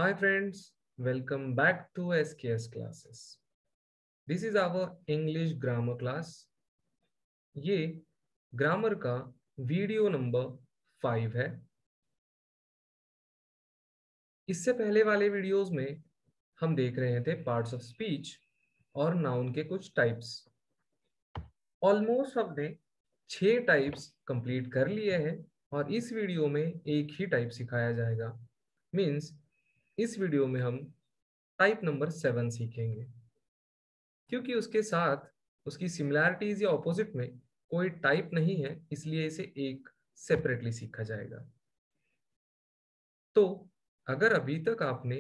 Hi friends, welcome back to SKS classes. This is our English grammar class. ये grammar का video number 5 है। इससे पहले वाले वीडियोस में हम देख रहे थे पार्ट्स ऑफ स्पीच और नाउन के कुछ टाइप्स। ऑलमोस्ट हमने 6 टाइप्स कंप्लीट कर लिए हैं और इस वीडियो में एक ही टाइप सिखाया जाएगा। मीन्स इस वीडियो में हम टाइप नंबर 7 सीखेंगे, क्योंकि उसके साथ उसकी सिमिलैरिटीज या ऑपोजिट में कोई टाइप नहीं है, इसलिए इसे एक सेपरेटली सीखा जाएगा। तो अगर अभी तक आपने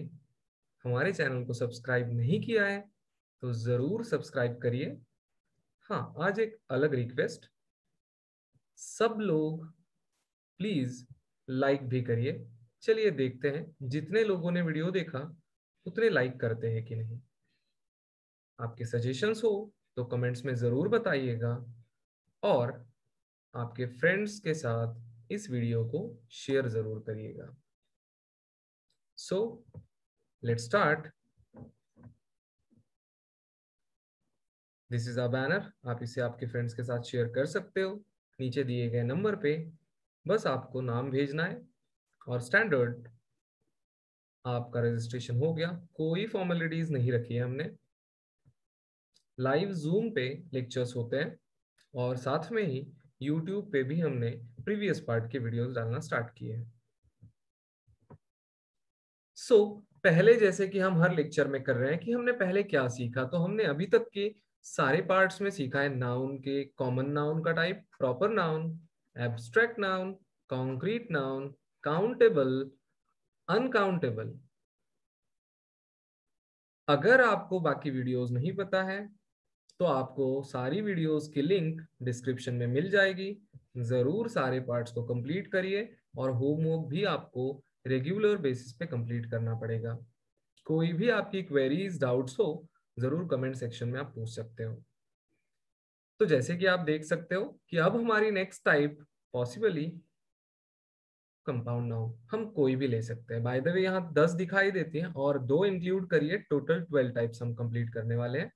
हमारे चैनल को सब्सक्राइब नहीं किया है तो जरूर सब्सक्राइब करिए। हाँ, आज एक अलग रिक्वेस्ट, सब लोग प्लीज लाइक भी करिए। चलिए देखते हैं जितने लोगों ने वीडियो देखा उतने लाइक करते हैं कि नहीं। आपके सजेशंस हो तो कमेंट्स में जरूर बताइएगा और आपके फ्रेंड्स के साथ इस वीडियो को शेयर जरूर करिएगा। So let's start. This is a banner, आप इसे आपके फ्रेंड्स के साथ शेयर कर सकते हो। नीचे दिए गए नंबर पे बस आपको नाम भेजना है और स्टैंडर्ड आपका रजिस्ट्रेशन हो गया। कोई फॉर्मेलिटीज नहीं रखी है हमने। लाइव जूम पे लेक्चर्स होते हैं और साथ में ही यूट्यूब पे भी हमने प्रीवियस पार्ट के वीडियोस डालना स्टार्ट किए हैं। पहले जैसे कि हम हर लेक्चर में कर रहे हैं कि हमने पहले क्या सीखा, तो हमने अभी तक के सारे पार्ट्स में सीखा है नाउन के कॉमन नाउन का type, proper noun, abstract noun, concrete noun, countable, uncountable. अगर आपको बाकी वीडियोस नहीं पता है तो आपको सारी वीडियोस की लिंक डिस्क्रिप्शन में मिल जाएगी। जरूर सारे पार्ट्स को कंप्लीट करिए और होमवर्क भी आपको रेगुलर बेसिस पे कंप्लीट करना पड़ेगा। कोई भी आपकी क्वेरीज डाउट्स हो जरूर कमेंट सेक्शन में आप पूछ सकते हो। तो जैसे कि आप देख सकते हो कि अब हमारी next type possibly compound noun, हम कोई भी ले सकते हैं। बाय द वे यहाँ 10 दिखाई देती हैं और 2 इंक्लूड करिए, टोटल 12 टाइप्स हम कंप्लीट करने वाले हैं।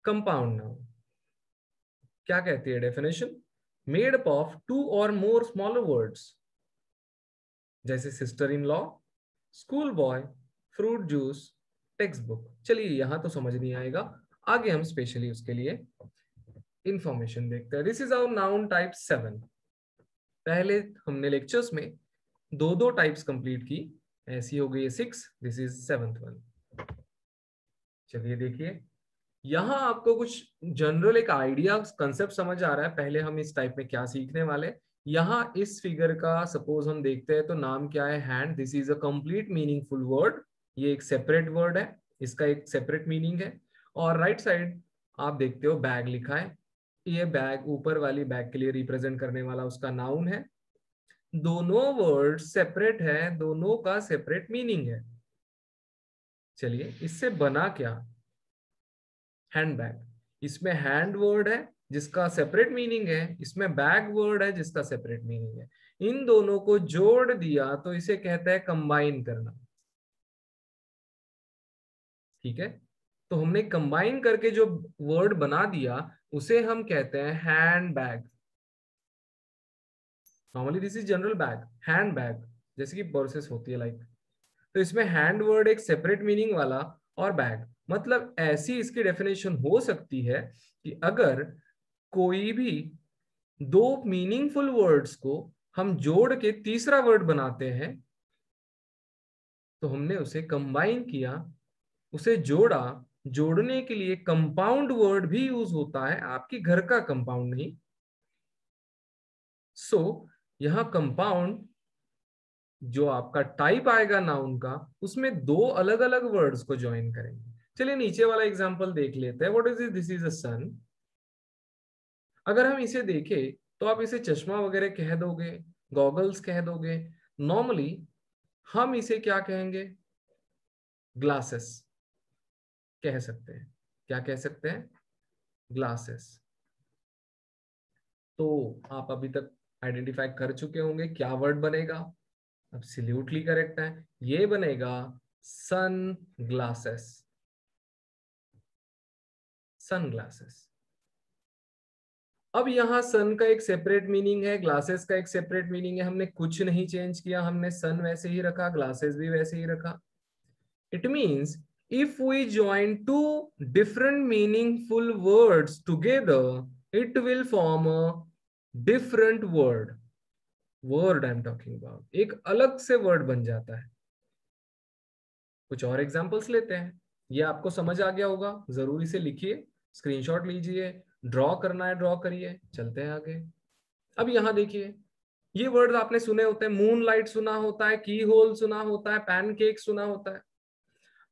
कंपाउंड नाउन क्या कहती है डेफिनेशन? मेड अप ऑफ 2 और मोर स्मॉलर वर्ड्स, जैसे sister in law, school boy, fruit juice, text book. चलिए यहां तो समझ नहीं आएगा, आगे हम स्पेशली उसके लिए इंफॉर्मेशन देखते हैं। This is our noun type 7। पहले हमने लेक्चर्स में दो दो टाइप्स कंप्लीट की, ऐसी हो गई 6, दिस इज 7th वन। चलिए देखिए, यहाँ आपको कुछ जनरल एक आइडिया कंसेप्ट समझ आ रहा है। पहले हम इस टाइप में क्या सीखने वाले। यहाँ इस फिगर का सपोज हम देखते हैं तो नाम क्या है? Hand. This is a complete meaningful word. ये एक सेपरेट वर्ड है, इसका एक सेपरेट मीनिंग है। और राइट साइड आप देखते हो बैग लिखा है। ये बैग ऊपर वाली बैग के लिए रिप्रेजेंट करने वाला उसका नाउन है। दोनों वर्ड सेपरेट है, दोनों का सेपरेट मीनिंग है। चलिए इससे बना क्या? हैंडबैग। इसमें हैंड वर्ड है जिसका सेपरेट मीनिंग है, इसमें बैग वर्ड है जिसका सेपरेट मीनिंग है। इन दोनों को जोड़ दिया तो इसे कहते हैं कंबाइन करना। ठीक है, तो हमने कंबाइन करके जो वर्ड बना दिया उसे हम कहते हैं hand bag. Normally this is general bag, hand bag जैसे कि पर्सेस होती है लाइक। तो इसमें हैंड वर्ड एक सेपरेट मीनिंग वाला और बैग, मतलब ऐसी इसकी डेफिनेशन हो सकती है कि अगर कोई भी दो मीनिंगफुल वर्ड्स को हम जोड़ के तीसरा वर्ड बनाते हैं तो हमने उसे कंबाइन किया, उसे जोड़ा। जोड़ने के लिए कंपाउंड वर्ड भी यूज होता है, आपकी घर का कंपाउंड नहीं। यहां कंपाउंड जो आपका टाइप आएगा नाउन का, उसमें दो अलग अलग वर्ड्स को ज्वाइन करेंगे। चलिए नीचे वाला एग्जांपल देख लेते हैं। What is this is a sun. अगर हम इसे देखें तो आप इसे चश्मा वगैरह कह दोगे, गॉगल्स कह दोगे। नॉर्मली हम इसे क्या कहेंगे? ग्लासेस कह सकते हैं। क्या कह सकते हैं? ग्लासेस। तो आप अभी तक आइडेंटिफाई कर चुके होंगे क्या वर्ड बनेगा। एब्सोल्युटली करेक्ट है, ये बनेगा सन ग्लासेस, सन ग्लासेस। अब यहाँ सन का एक सेपरेट मीनिंग है, ग्लासेस का एक सेपरेट मीनिंग है, हमने कुछ नहीं चेंज किया, हमने सन वैसे ही रखा, ग्लासेस भी वैसे ही रखा। It means if we join two different meaningful words together, it will form a different word. Word I'm talking about, एक अलग से वर्ड बन जाता है। कुछ और एग्जांपल्स लेते हैं। ये आपको समझ आ गया होगा, जरूर इसे लिखिए, स्क्रीनशॉट लीजिए, ड्रॉ करना है ड्रॉ करिए। चलते हैं आगे। अब यहाँ देखिए, ये वर्ड आपने सुने होते हैं, मून लाइट सुना होता है, की होल सुना होता है, पैनकेक सुना होता है।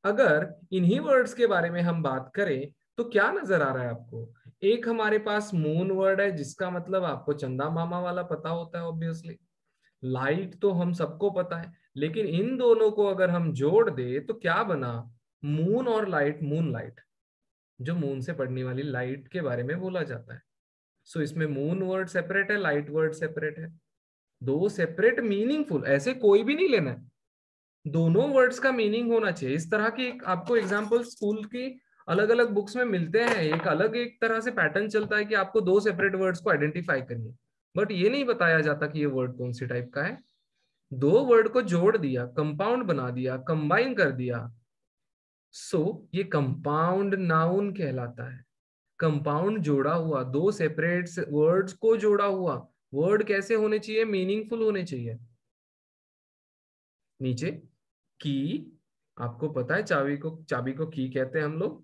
अगर इन्हीं वर्ड्स के बारे में हम बात करें तो क्या नजर आ रहा है आपको? एक हमारे पास मून वर्ड है, जिसका मतलब आपको चंदा मामा वाला पता होता है ऑब्वियसली। लाइट तो हम सबको पता है, लेकिन इन दोनों को अगर हम जोड़ दे तो क्या बना? मून और लाइट, मून लाइट, जो मून से पड़ने वाली लाइट के बारे में बोला जाता है। सो इसमें मून वर्ड सेपरेट है, लाइट वर्ड सेपरेट है, दो सेपरेट मीनिंगफुल, ऐसे कोई भी नहीं लेना है, दोनों वर्ड्स का मीनिंग होना चाहिए। इस तरह की आपको एग्जांपल स्कूल की अलग अलग बुक्स में मिलते हैं, एक अलग एक तरह से पैटर्न चलता है कि आपको दो सेपरेट वर्ड्स को आइडेंटिफाई करिए, बट ये नहीं बताया जाता कि ये वर्ड कौन सी टाइप का है। दो वर्ड को जोड़ दिया, कंपाउंड बना दिया, कंबाइन कर दिया, सो ये कंपाउंड नाउन कहलाता है। कंपाउंड जोड़ा हुआ, दो सेपरेट वर्ड्स को जोड़ा हुआ वर्ड कैसे होने चाहिए? मीनिंगफुल होने चाहिए। नीचे की, आपको पता है चाबी को की कहते हैं हम लोग।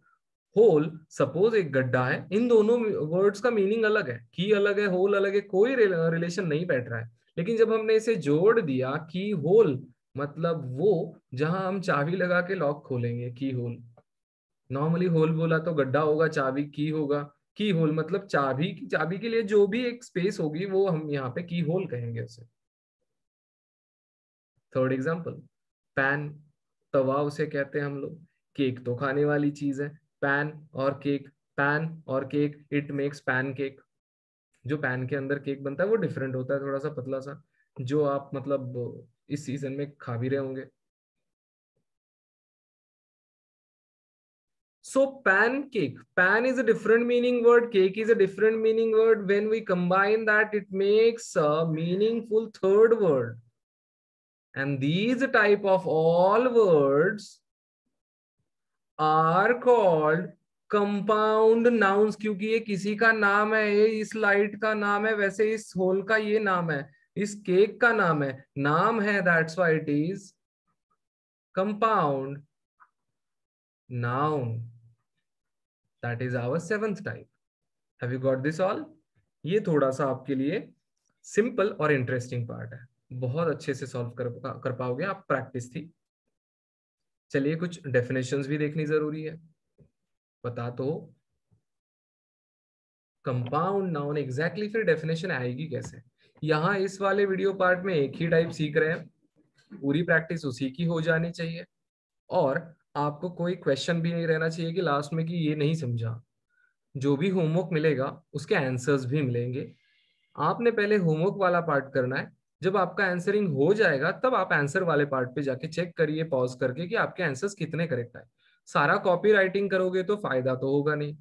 होल, सपोज एक गड्ढा है, इन दोनों वर्ड्स का मीनिंग अलग है, की अलग है, होल अलग है, कोई रिलेशन नहीं बैठ रहा है। लेकिन जब हमने इसे जोड़ दिया, की होल, मतलब वो जहां हम चाबी लगा के लॉक खोलेंगे, की होल। नॉर्मली होल बोला तो गड्ढा होगा, चाबी की होगा, की होल मतलब चाबी के लिए जो भी एक स्पेस होगी वो हम यहाँ पे की होल कहेंगे उसे। थर्ड एग्जांपल, पैन, तवा उसे कहते हैं हम लोग। केक तो खाने वाली चीज है, पैन और केक, पैन और cake, it makes pan cake. जो पैन के अंदर केक बनता है वो डिफरेंट होता है, थोड़ा सा पतला सा, जो आप मतलब इस सीजन में खा भी रहे होंगे। So pancake, pan is a different meaning word, cake is a different meaning word. When we combine that, it makes a meaningful third word. And these type of all words are called compound nouns, क्योंकि ये किसी का नाम है, ये इस light का नाम है, वैसे इस होल का ये नाम है, इस केक का नाम है, नाम है, that's why it is compound noun. That is our seventh type. Have you got this all? ये थोड़ा सा आपके लिए सिंपल और इंटरेस्टिंग पार्ट है, बहुत अच्छे से सॉल्व कर पाओगे आप, प्रैक्टिस थी। चलिए कुछ डेफिनेशंस भी देखनी जरूरी है। पता तो कंपाउंड नाउन एग्जैक्टली फिर डेफिनेशन आएगी कैसे? यहाँ इस वाले वीडियो पार्ट में एक ही टाइप सीख रहे हैं, पूरी प्रैक्टिस उसी की हो जानी चाहिए, और आपको कोई क्वेश्चन भी नहीं रहना चाहिए कि लास्ट में कि ये नहीं समझा। जो भी होमवर्क मिलेगा उसके आंसर्स भी मिलेंगे। आपने पहले होमवर्क वाला पार्ट करना है, जब आपका आंसरिंग हो जाएगा तब आप आंसर वाले पार्ट पे जाके चेक करिए पॉज करके कि आपके आंसर्स कितने करेक्ट आए। सारा कॉपी राइटिंग करोगे तो फायदा तो होगा नहीं।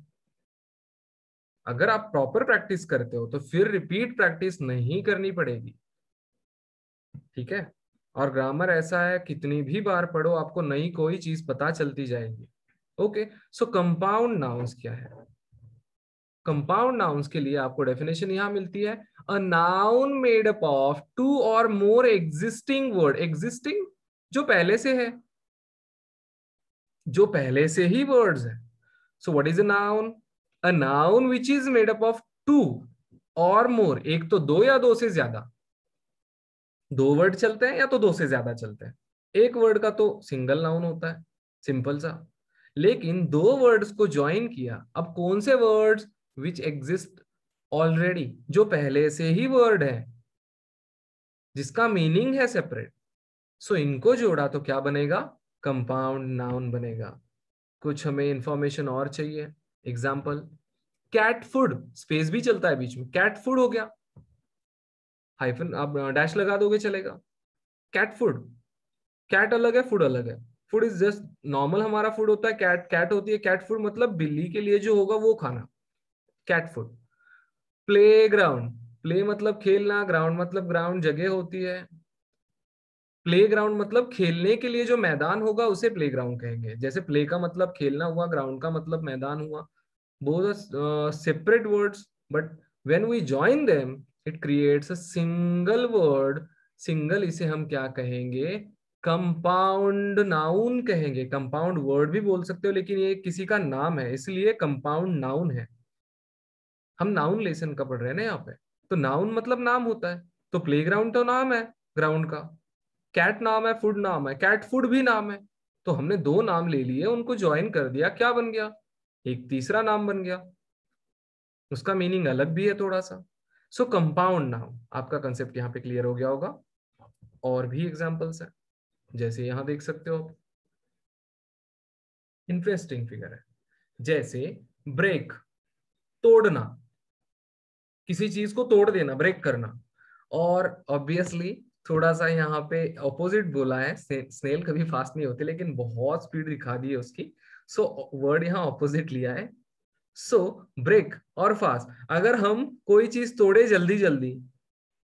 अगर आप प्रॉपर प्रैक्टिस करते हो तो फिर रिपीट प्रैक्टिस नहीं करनी पड़ेगी, ठीक है? और ग्रामर ऐसा है, कितनी भी बार पढ़ो आपको नई कोई चीज पता चलती जाएगी। ओके, सो कंपाउंड नाउन्स क्या है? कंपाउंड नाउन्स के लिए आपको डेफिनेशन यहां मिलती है, a noun made up of two or more existing word. Existing जो पहले से है, जो पहले से ही वर्ड्स है। So what is a noun? A noun which is made up of two or more, एक तो दो या दो से ज्यादा, दो वर्ड चलते हैं या तो दो से ज्यादा चलते हैं। एक वर्ड का तो सिंगल नाउन होता है, सिंपल सा। लेकिन दो वर्ड्स को ज्वाइन किया, अब कौन से वर्ड्स? विच एग्जिस्ट ऑलरेडी, जो पहले से ही वर्ड है, जिसका मीनिंग है सेपरेट। सो इनको जोड़ा तो क्या बनेगा? कंपाउंड नाउन बनेगा। कुछ हमें इंफॉर्मेशन और चाहिए। एग्जाम्पल, कैट फूड, स्पेस भी चलता है बीच में, कैट फूड हो गया, हाइफन आप डैश लगा दोगे चलेगा। कैट फूड, कैट अलग है, फूड अलग है, फूड इज जस्ट नॉर्मल हमारा फूड होता है, कैट कैट होती है, कैट फूड मतलब बिल्ली के लिए जो होगा वो खाना, cat food. Play ground, play मतलब खेलना, ग्राउंड मतलब ग्राउंड जगह होती है। प्ले ग्राउंड मतलब खेलने के लिए जो मैदान होगा उसे प्ले ग्राउंड कहेंगे। जैसे प्ले का मतलब खेलना हुआ, ग्राउंड का मतलब मैदान हुआ। Both separate words, but when we join them it creates a single word. Single इसे हम क्या कहेंगे? कंपाउंड नाउन कहेंगे। कंपाउंड वर्ड भी बोल सकते हो, लेकिन ये किसी का नाम है इसलिए कंपाउंड नाउन है। हम नाउन लेसन का पढ़ रहे हैं ना यहाँ पे, तो नाउन मतलब नाम होता है। तो प्लेग्राउंड तो नाम है ग्राउंड का, कैट नाम है, फूड नाम है, कैट फूड भी नाम है। तो हमने दो नाम ले लिए, उनको ज्वाइन कर दिया, क्या बन गया? एक तीसरा नाम बन गया। उसका मीनिंग अलग भी है थोड़ा सा। सो कंपाउंड नाउन, आपका कंसेप्ट यहाँ पे क्लियर हो गया होगा। और भी एग्जांपल्स है, जैसे यहां देख सकते हो आप, इंटरेस्टिंग फिगर है। जैसे ब्रेक, तोड़ना, किसी चीज को तोड़ देना, ब्रेक करना। और ऑब्वियसली थोड़ा सा यहाँ पे ऑपोजिट बोला है, स्नेल कभी फास्ट नहीं होते लेकिन बहुत स्पीड दिखा दी है उसकी। सो वर्ड यहाँ ऑपोजिट लिया है। सो ब्रेक और फास्ट, अगर हम कोई चीज तोड़े जल्दी जल्दी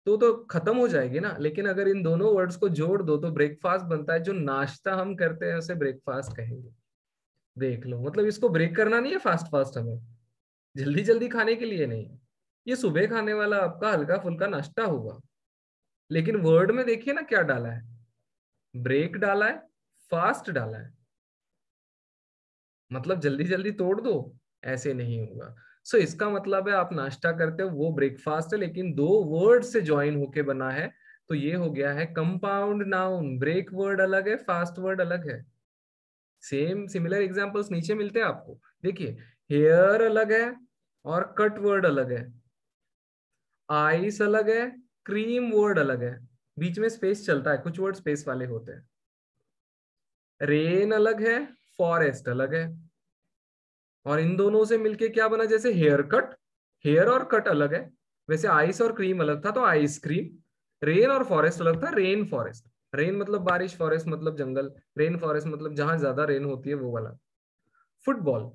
तो खत्म हो जाएगी ना, लेकिन अगर इन दोनों वर्ड्स को जोड़ दो तो ब्रेकफास्ट बनता है। जो नाश्ता हम करते हैं उसे ब्रेकफास्ट कहेंगे। देख लो, मतलब इसको ब्रेक करना नहीं है फास्ट फास्ट, हमें जल्दी जल्दी खाने के लिए नहीं। ये सुबह खाने वाला आपका हल्का फुल्का नाश्ता होगा। लेकिन वर्ड में देखिए ना क्या डाला है, ब्रेक डाला है, फास्ट डाला है, मतलब जल्दी जल्दी तोड़ दो, ऐसे नहीं होगा। सो इसका मतलब है आप नाश्ता करते हो वो ब्रेकफास्ट है, लेकिन दो वर्ड से ज्वाइन होके बना है, तो ये हो गया है कंपाउंड नाउन। ब्रेक वर्ड अलग है, फास्ट वर्ड अलग है। सेम सिमिलर एग्जांपल्स नीचे मिलते हैं आपको। देखिए, हेयर अलग है और कट वर्ड अलग है, आइस अलग है, क्रीम वर्ड अलग है, बीच में स्पेस चलता है, कुछ वर्ड स्पेस वाले होते हैं। रेन अलग है, फॉरेस्ट अलग है। और इन दोनों से मिलके क्या बना? जैसे हेयर कट, हेयर और कट अलग है, वैसे आइस और क्रीम अलग था तो आइसक्रीम। रेन और फॉरेस्ट अलग था, रेन फॉरेस्ट। रेन मतलब बारिश, फॉरेस्ट मतलब जंगल। रेन फॉरेस्ट मतलब जहां ज्यादा रेन होती है वो वाला। Football,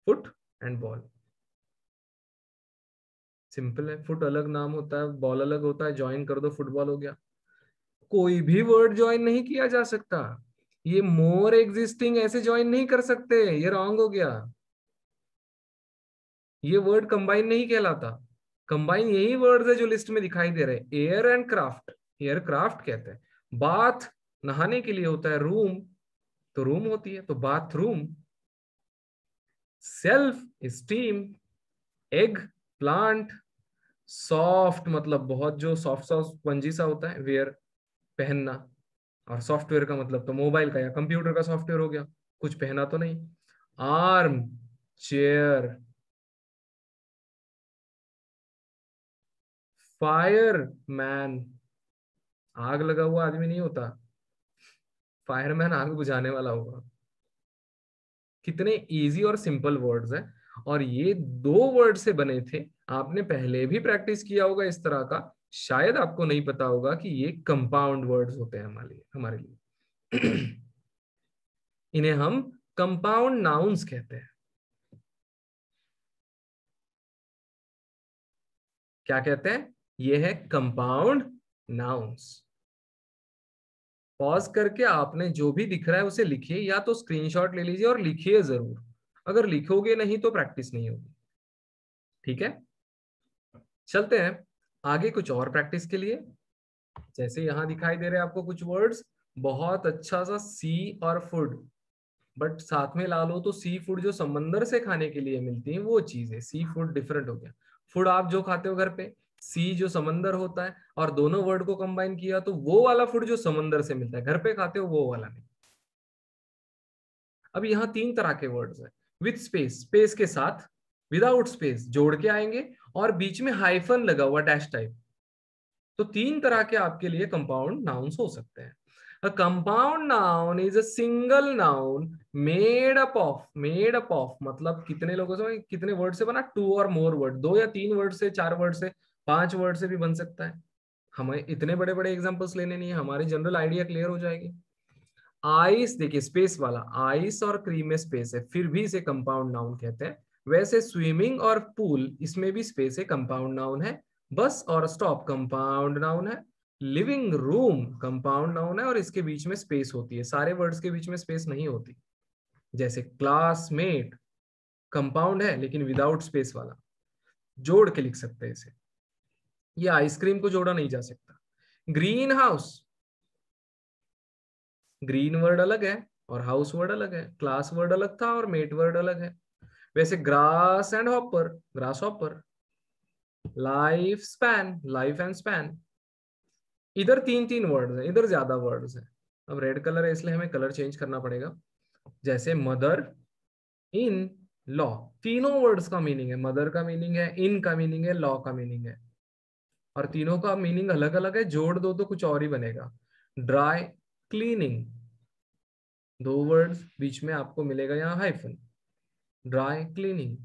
foot and ball, simple है। फुट अलग नाम होता है, बॉल अलग होता है, ज्वाइन कर दो फुटबॉल हो गया। कोई भी वर्ड ज्वाइन नहीं किया जा सकता। ये मोर एग्जिस्टिंग ऐसे ज्वाइन नहीं कर सकते, ये रॉन्ग हो गया। ये वर्ड कंबाइन नहीं कहलाता। कंबाइन यही वर्ड्स है जो लिस्ट में दिखाई दे रहे हैं, air and craft. Air craft कहते हैं। बाथ नहाने के लिए होता है, रूम तो रूम होती है तो bathroom. Self esteem, egg plant. Soft मतलब बहुत जो सॉफ्ट सॉफ्ट स्पंजी सा होता है, वेयर पहनना। और सॉफ्टवेयर का मतलब तो मोबाइल का या कंप्यूटर का सॉफ्टवेयर हो गया, कुछ पहना तो नहीं। Arm, chair. फायर मैन, आग लगा हुआ आदमी नहीं होता, फायरमैन आग बुझाने वाला होगा। कितने इजी और सिंपल वर्ड्स हैं। और ये दो वर्ड से बने थे। आपने पहले भी प्रैक्टिस किया होगा इस तरह का, शायद आपको नहीं पता होगा कि ये कंपाउंड वर्ड्स होते हैं हमारे लिए। इन्हें हम कंपाउंड नाउन्स कहते हैं। क्या कहते हैं? ये है कंपाउंड नाउन्स। पॉज करके आपने जो भी दिख रहा है उसे लिखिए, या तो स्क्रीनशॉट ले लीजिए और लिखिए जरूर। अगर लिखोगे नहीं तो प्रैक्टिस नहीं होगी। ठीक है, चलते हैं आगे कुछ और प्रैक्टिस के लिए। जैसे यहां दिखाई दे रहे हैं आपको कुछ वर्ड्स, बहुत अच्छा सा सी और फूड। बट साथ में ला लो तो सी फूड जो समंदर से खाने के लिए मिलती है वो चीज है, सी फूड डिफरेंट हो गया। फूड आप जो खाते हो घर पे, सी जो समंदर होता है, और दोनों वर्ड को कंबाइन किया तो वो वाला फूड जो समंदर से मिलता है, घर पे खाते हो वो वाला नहीं। अब यहाँ तीन तरह के वर्ड्स हैं, विथ स्पेस, स्पेस के साथ, विदाउट स्पेस जोड़ के आएंगे, और बीच में हाइफन लगा हुआ डैश टाइप। तो तीन तरह के आपके लिए कंपाउंड नाउन्स हो सकते हैं। A compound noun is a single noun made up of मतलब कितने लोगों से, कितने वर्ड से बना? टू और मोर वर्ड, दो या तीन वर्ड से, चार वर्ड से, पांच वर्ड से भी बन सकता है। हमें इतने बड़े बड़े एग्जांपल्स लेने नहीं है, हमारी जनरल आइडिया क्लियर हो जाएगी। आइस, देखिए स्पेस वाला, आइस और क्रीम में स्पेस है, फिर भी इसे कंपाउंड नाउन कहते हैं। वैसे स्विमिंग और पूल, इसमें भी स्पेस है, कंपाउंड नाउन है। बस और स्टॉप कंपाउंड नाउन है। लिविंग रूम कंपाउंड नाउन है और इसके बीच में स्पेस होती है, सारे वर्ड्स के बीच में स्पेस नहीं होती। जैसे क्लासमेट कंपाउंड है लेकिन विदाउट स्पेस वाला, जोड़ के लिख सकते हैं इसे। ये आइसक्रीम को जोड़ा नहीं जा सकता। ग्रीन हाउस, ग्रीन वर्ड अलग है और हाउस वर्ड अलग है, क्लास वर्ड अलग था और मेट वर्ड अलग है। वैसे grass and hopper, grass hopper. Life span, life and span. इधर तीन तीन वर्ड्स हैं, इधर ज्यादा वर्ड्स हैं। अब रेड कलर है इसलिए हमें कलर चेंज करना पड़ेगा। जैसे मदर इन लॉ, तीनों वर्ड्स का मीनिंग है, मदर का मीनिंग है, इन का मीनिंग है, लॉ का मीनिंग है, और तीनों का मीनिंग अलग अलग है, जोड़ दो तो कुछ और ही बनेगा। ड्राई क्लीनिंग, दो वर्ड्स, बीच में आपको मिलेगा यहाँ हाइफन। ड्राई क्लीनिंग,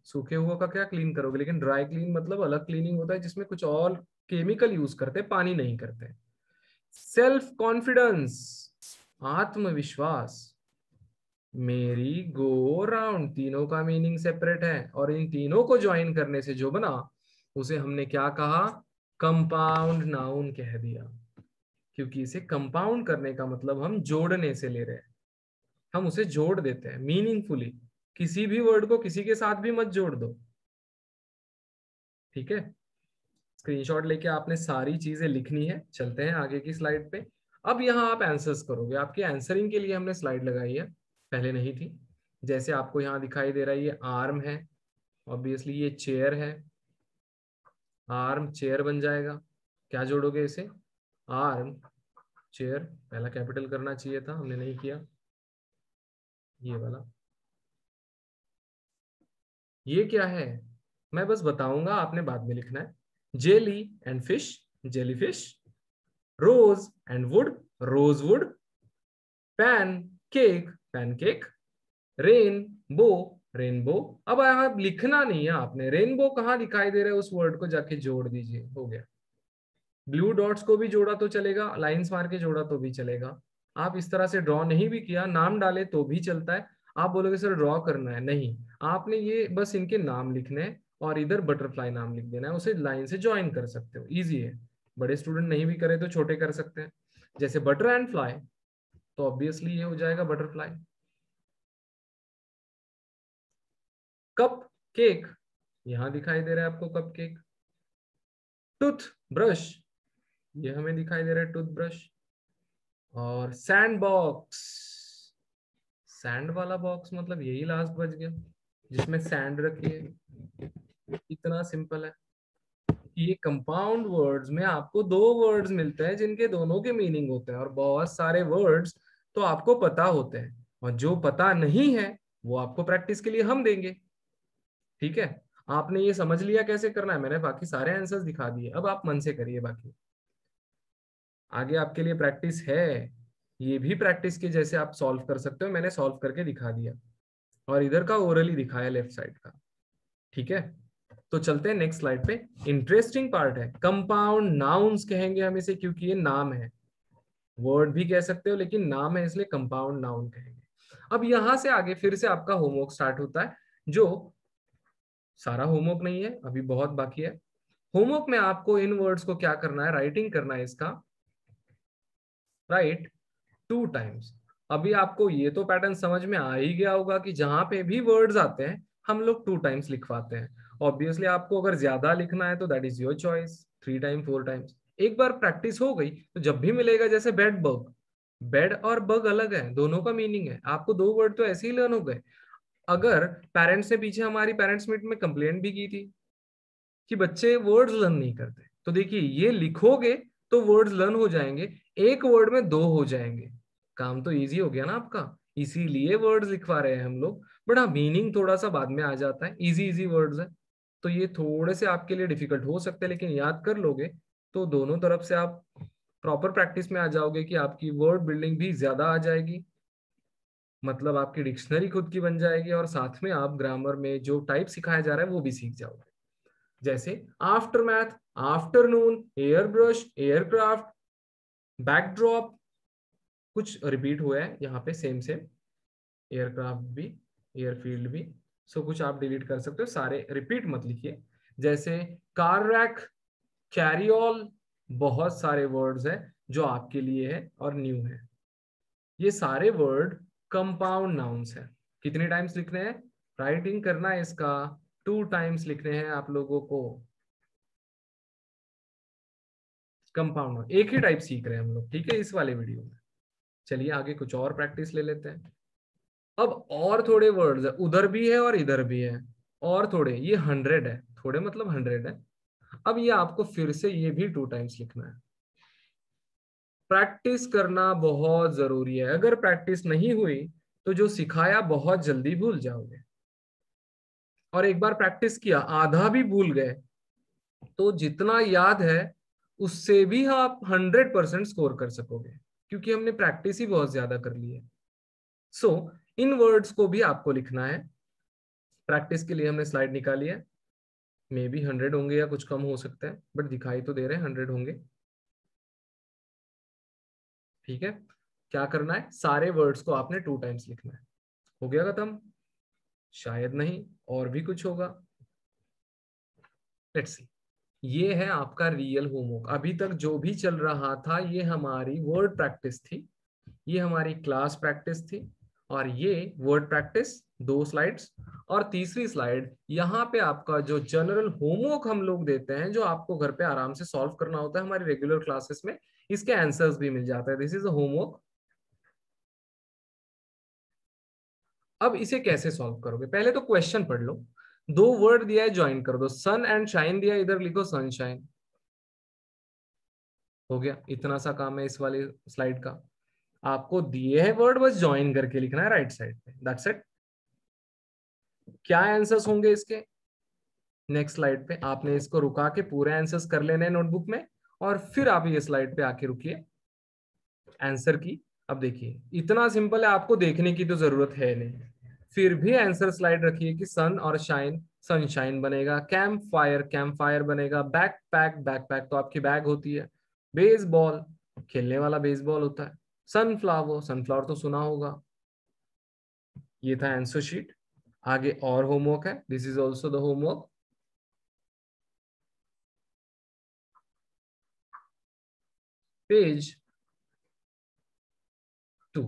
सूखे हुआ का क्या क्लीन करोगे, लेकिन ड्राई क्लीन मतलब अलग क्लीनिंग होता है जिसमें कुछ और केमिकल यूज करते हैं, पानी नहीं करते। सेल्फ कॉन्फिडेंस, आत्मविश्वास। मेरी गो राउंड, तीनों का मीनिंग सेपरेट है और इन तीनों को ज्वाइन करने से जो बना उसे हमने क्या कहा, कंपाउंड नाउन कह दिया। क्योंकि इसे कंपाउंड करने का मतलब हम जोड़ने से ले रहे हैं, हम उसे जोड़ देते हैं मीनिंगफुली। किसी भी वर्ड को किसी के साथ भी मत जोड़ दो, ठीक है। स्क्रीनशॉट लेके आपने सारी चीजें लिखनी है। चलते हैं आगे की स्लाइड पे। अब यहाँ आप आंसर्स करोगे, आपकी आंसरिंग के लिए हमने स्लाइड लगाई है, पहले नहीं थी। जैसे आपको यहाँ दिखाई दे रहा है, ये आर्म है, ऑब्वियसली ये चेयर है, आर्म चेयर बन जाएगा। क्या जोड़ोगे इसे, आर्म चेयर, पहला कैपिटल करना चाहिए था, हमने नहीं किया, ये वाला। ये क्या है, मैं बस बताऊंगा, आपने बाद में लिखना है। Jelly and fish, jelly fish. Rose and wood, rose wood. Pan cake, pancake. Rain bow, rainbow. अब यहाँ लिखना नहीं है आपने, रेनबो कहाँ दिखाई दे रहा है उस वर्ड को जाके जोड़ दीजिए, हो गया। ब्लू डॉट्स को भी जोड़ा तो चलेगा, लाइंस मार के जोड़ा तो भी चलेगा। आप इस तरह से ड्रॉ नहीं भी किया, नाम डाले तो भी चलता है। आप बोलोगे सर ड्रॉ करना है, नहीं, आपने ये बस इनके नाम लिखने हैं और इधर बटरफ्लाई नाम लिख देना है, उसे लाइन से ज्वाइन कर सकते हो, इजी है। बड़े स्टूडेंट नहीं भी करे तो छोटे कर सकते हैं। जैसे बटर एंड फ्लाई, तो ऑब्वियसली ये हो जाएगा बटरफ्लाई। कप केक, यहां दिखाई दे रहा है आपको कप केक। टूथ ब्रश, ये हमें दिखाई दे रहा है टूथ ब्रश। और सैंड बॉक्स, सैंड वाला बॉक्स मतलब यही लास्ट बच गया जिसमें सैंड रखी है। इतना सिंपल है। ये कंपाउंड वर्ड्स में आपको दो वर्ड्स मिलते हैं जिनके दोनों के मीनिंग होते हैं, और बहुत सारे वर्ड्स तो आपको पता होते हैं, और जो पता नहीं है वो आपको प्रैक्टिस के लिए हम देंगे, ठीक है। आपने ये समझ लिया कैसे करना है, मैंने बाकी सारे आंसर्स दिखा दिए, अब आप मन से करिए। बाकी आगे आपके लिए प्रैक्टिस है, ये भी प्रैक्टिस के जैसे आप सॉल्व कर सकते हो, मैंने सॉल्व करके दिखा दिया, और इधर का ओरली दिखाया लेफ्ट साइड का, ठीक है। तो चलते हैं नेक्स्ट स्लाइड पे। इंटरेस्टिंग पार्ट है, कंपाउंड नाउन्स कहेंगे हम इसे, क्योंकि ये नाम है, वर्ड भी कह सकते हो लेकिन नाम है इसलिए कंपाउंड नाउन कहेंगे। अब यहां से आगे फिर से आपका होमवर्क स्टार्ट होता है, जो सारा होमवर्क नहीं है, अभी बहुत बाकी है। होमवर्क में आपको इन वर्ड्स को क्या करना है, राइटिंग करना है इसका, राइट 2 टाइम्स। अभी आपको ये तो पैटर्न समझ में आ ही गया होगा कि जहां पे भी वर्ड्स आते हैं हम लोग 2 टाइम्स लिखवाते हैं। ऑब्वियसली आपको अगर ज्यादा लिखना है तो that is your choice, 3 time 4 times. एक बार प्रैक्टिस हो गई तो जब भी मिलेगा, जैसे बेड बग, बेड और बग अलग है, दोनों का मीनिंग है, आपको दो वर्ड तो ऐसे ही लर्न हो गए। अगर पेरेंट्स ने पीछे हमारी पेरेंट्स मीट में कंप्लेंट भी की थी कि बच्चे वर्ड्स लर्न नहीं करते, तो देखिए ये लिखोगे तो वर्ड्स लर्न हो जाएंगे, एक वर्ड में दो हो जाएंगे, काम तो इजी हो गया ना आपका। इसीलिए वर्ड्स लिखवा रहे हैं हम लोग, बड़ा मीनिंग थोड़ा सा बाद में आ जाता है, इजी इजी वर्ड्स है, तो ये थोड़े से आपके लिए डिफिकल्ट हो सकते हैं, लेकिन याद कर लोगे तो दोनों तरफ से आप प्रॉपर प्रैक्टिस में आ जाओगे कि आपकी वर्ड बिल्डिंग भी ज्यादा आ जाएगी, मतलब आपकी डिक्शनरी खुद की बन जाएगी, और साथ में आप ग्रामर में जो टाइप सिखाया जा रहा है वो भी सीख जाओगे। जैसे after math, afternoon, air brush, aircraft, backdrop, कुछ रिपीट हुआ है यहाँ पे, सेम सेम, एयरक्राफ्ट भी, एयरफील्ड भी, सो कुछ आप डिलीट कर सकते हो, सारे रिपीट मत लिखिए। जैसे कार रैक, कैरी ऑल, बहुत सारे वर्ड्स है जो आपके लिए है और न्यू है। ये सारे वर्ड कंपाउंड नाउन्स है। कितने टाइम्स लिखने हैं, राइटिंग करना है इसका 2 टाइम्स लिखने हैं आप लोगों को। कंपाउंड एक ही टाइप सीख रहे हैं हम लोग, ठीक है, इस वाले वीडियो में। चलिए आगे कुछ और प्रैक्टिस ले लेते हैं। अब और थोड़े वर्ड्स है, उधर भी है और इधर भी है, और थोड़े, ये 100 है, थोड़े मतलब 100 है। अब ये आपको फिर से ये भी 2 टाइम्स लिखना है। प्रैक्टिस करना बहुत जरूरी है, अगर प्रैक्टिस नहीं हुई तो जो सिखाया बहुत जल्दी भूल जाओगे, और एक बार प्रैक्टिस किया आधा भी भूल गए तो जितना याद है उससे भी आप 100% स्कोर कर सकोगे, क्योंकि हमने प्रैक्टिस ही बहुत ज्यादा कर ली है। सो इन वर्ड्स को भी आपको लिखना है। प्रैक्टिस के लिए हमने स्लाइड निकाली है, मे बी 100 होंगे या कुछ कम हो सकता है, बट दिखाई तो दे रहे हैं 100 होंगे। ठीक है, क्या करना है, सारे वर्ड्स को आपने 2 टाइम्स लिखना है। हो गया खत्म? शायद नहीं, और भी कुछ होगा। Let's see. ये है आपका रियल होमवर्क। अभी तक जो भी चल रहा था ये हमारी वर्ड प्रैक्टिस थी, ये हमारी क्लास प्रैक्टिस थी, और ये वर्ड प्रैक्टिस 2 स्लाइड्स, और तीसरी स्लाइड यहाँ पे आपका जो जनरल होमवर्क हम लोग देते हैं, जो आपको घर पे आराम से सॉल्व करना होता है हमारी रेगुलर क्लासेस में, इसके आंसर्स भी मिल जाता है। This is a homework. अब इसे कैसे सॉल्व करोगे, पहले तो क्वेश्चन पढ़ लो। 2 वर्ड दिया है, ज्वाइन कर दो, सन एंड शाइन दिया है, इधर लिखो सनशाइन। हो गया, इतना सा काम है इस वाली स्लाइड का। आपको दिए हैं वर्ड, बस ज्वाइन करके लिखना है राइट साइड पे, दैट्स इट। क्या आंसर्स होंगे इसके, नेक्स्ट स्लाइड पे आपने इसको रुका के पूरे आंसर्स कर लेने हैं नोटबुक में, और फिर आप ये स्लाइड पे आके रुकिए आंसर की। अब देखिए इतना सिंपल है, आपको देखने की तो जरूरत है नहीं, फिर भी आंसर स्लाइड रखिए कि सन और शाइन, सनशाइन बनेगा, कैंप फायर, कैंप फायर बनेगा, बैकपैक, बैकपैक तो आपकी बैग होती है, बेसबॉल, खेलने वाला बेसबॉल होता है, सनफ्लावर, सनफ्लावर तो सुना होगा। ये था आंसर शीट। आगे और होमवर्क है, this is also the homework. Page 2,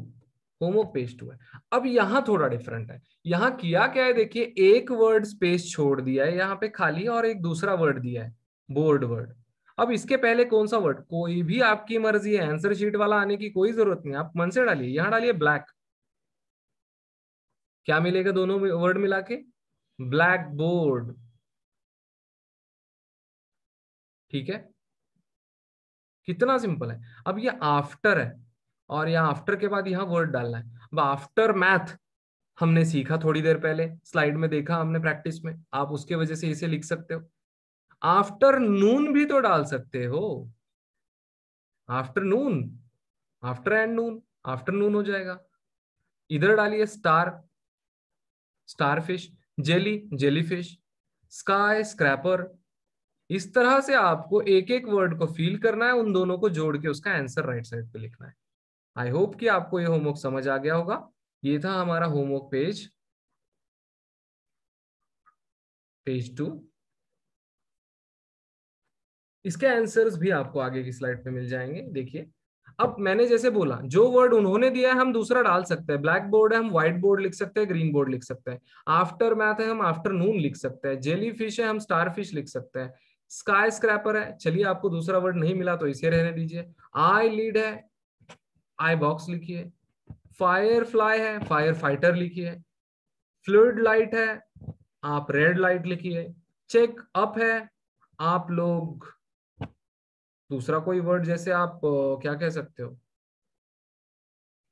homework page 2 है। अब यहां थोड़ा डिफरेंट है, यहां किया क्या है, देखिए एक वर्ड स्पेस छोड़ दिया है यहाँ पे खाली, और एक दूसरा वर्ड दिया है, बोर्ड वर्ड। अब इसके पहले कौन सा वर्ड, कोई भी आपकी मर्जी है, आंसर शीट वाला आने की कोई जरूरत नहीं, आप मन से डालिए, यहां डालिए ब्लैक। क्या मिलेगा दोनों वर्ड मिला के, ब्लैक बोर्ड। ठीक है, कितना सिंपल है। अब ये आफ्टर है, और यहाँ आफ्टर के बाद यहाँ वर्ड डालना है। अब आफ्टर मैथ हमने सीखा थोड़ी देर पहले, स्लाइड में देखा हमने प्रैक्टिस में, आप उसके वजह से इसे लिख सकते हो। आफ्टरनून भी तो डाल सकते हो, afternoon, after and Noon, afternoon हो जाएगा। इधर डालिए star, starfish, jelly, jellyfish, sky, scraper. इस तरह से आपको एक एक वर्ड को फील करना है, उन दोनों को जोड़ के उसका आंसर राइट साइड पे लिखना है। आई होप कि आपको ये होमवर्क समझ आ गया होगा। ये था हमारा होमवर्क पेज, पेज 2। इसके आंसर्स भी आपको आगे की स्लाइड पे मिल जाएंगे। देखिए अब मैंने जैसे बोला, जो वर्ड उन्होंने दिया है हम दूसरा डाल सकते हैं, ब्लैक बोर्ड है हम व्हाइट बोर्ड लिख सकते हैं, ग्रीन बोर्ड लिख सकते हैं, आफ्टर मैथ है हम आफ्टरनून लिख सकते हैं, जेली फिश है हम स्टार फिश लिख सकते हैं, स्काई स्क्रैपर है, चलिए आपको दूसरा वर्ड नहीं मिला तो इसे रहने दीजिए, आई लीड है, आई बॉक्स लिखिए, फायर फ्लाई है, फायर फाइटर लिखिए, फ्लूइड लाइट है, आप रेड लाइट लिखिए, चेक अप है, आप लोग दूसरा कोई वर्ड जैसे आप क्या कह सकते हो,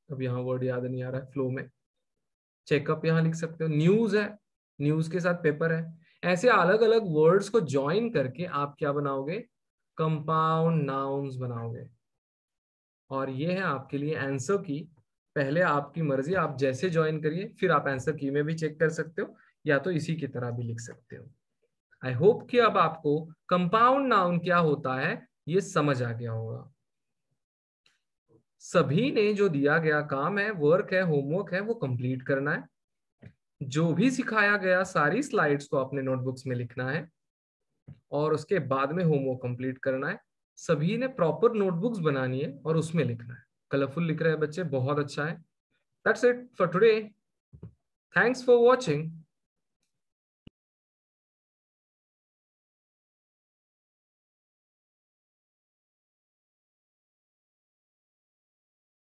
अब यहाँ वर्ड याद नहीं आ रहा है फ्लो में, चेकअप यहाँ लिख सकते हो, न्यूज है, न्यूज के साथ पेपर है। ऐसे अलग अलग वर्ड्स को ज्वाइन करके आप क्या बनाओगे, कंपाउंड नाउन्स बनाओगे। और ये है आपके लिए आंसर की। पहले आपकी मर्जी, आप जैसे ज्वाइन करिए, फिर आप आंसर की में भी चेक कर सकते हो, या तो इसी की तरह भी लिख सकते हो। आई होप कि अब आपको कंपाउंड नाउन क्या होता है ये समझ आ गया होगा। सभी ने जो दिया गया काम है, वर्क है, होमवर्क है, वो कंप्लीट करना है। जो भी सिखाया गया सारी स्लाइड्स को अपने नोटबुक्स में लिखना है और उसके बाद में होमवर्क कंप्लीट करना है। सभी ने प्रॉपर नोटबुक्स बनानी है और उसमें लिखना है। कलरफुल लिख रहे हैं बच्चे, बहुत अच्छा है। That's it for today. Thanks for watching.